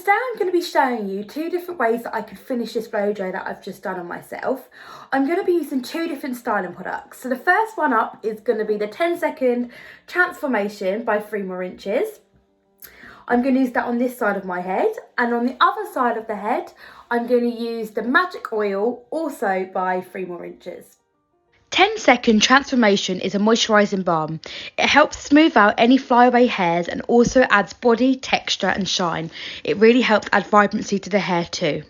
today I'm going to be showing you 2 different ways that I could finish this blow dry that I've just done on myself. I'm going to be using 2 different styling products. So the first one up is going to be the 10-second transformation by More Inches. I'm going to use that on this side of my head, and on the other side of the head I'm going to use the magic oil, also by More Inches. 10-second transformation is a moisturising balm. It helps smooth out any flyaway hairs and also adds body, texture and shine. It really helps add vibrancy to the hair too.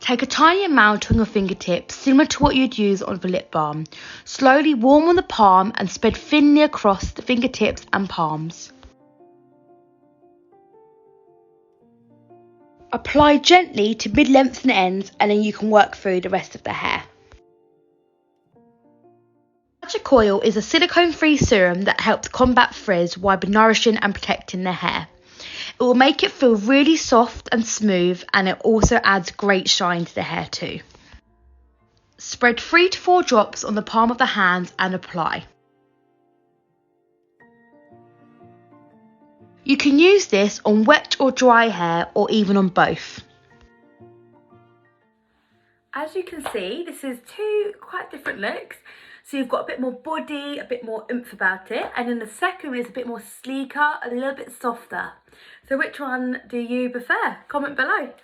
Take a tiny amount on your fingertips, similar to what you'd use on the lip balm. Slowly warm on the palm and spread thinly across the fingertips and palms. Apply gently to mid-lengths and ends, and then you can work through the rest of the hair. Magic oil is a silicone-free serum that helps combat frizz while nourishing and protecting the hair. It will make it feel really soft and smooth, and it also adds great shine to the hair too. Spread 3 to 4 drops on the palm of the hand and apply. You can use this on wet or dry hair, or even on both. As you can see, this is 2 quite different looks. So you've got a bit more body, a bit more oomph about it, and then the second is a bit more sleeker, a little bit softer. So which one do you prefer? Comment below.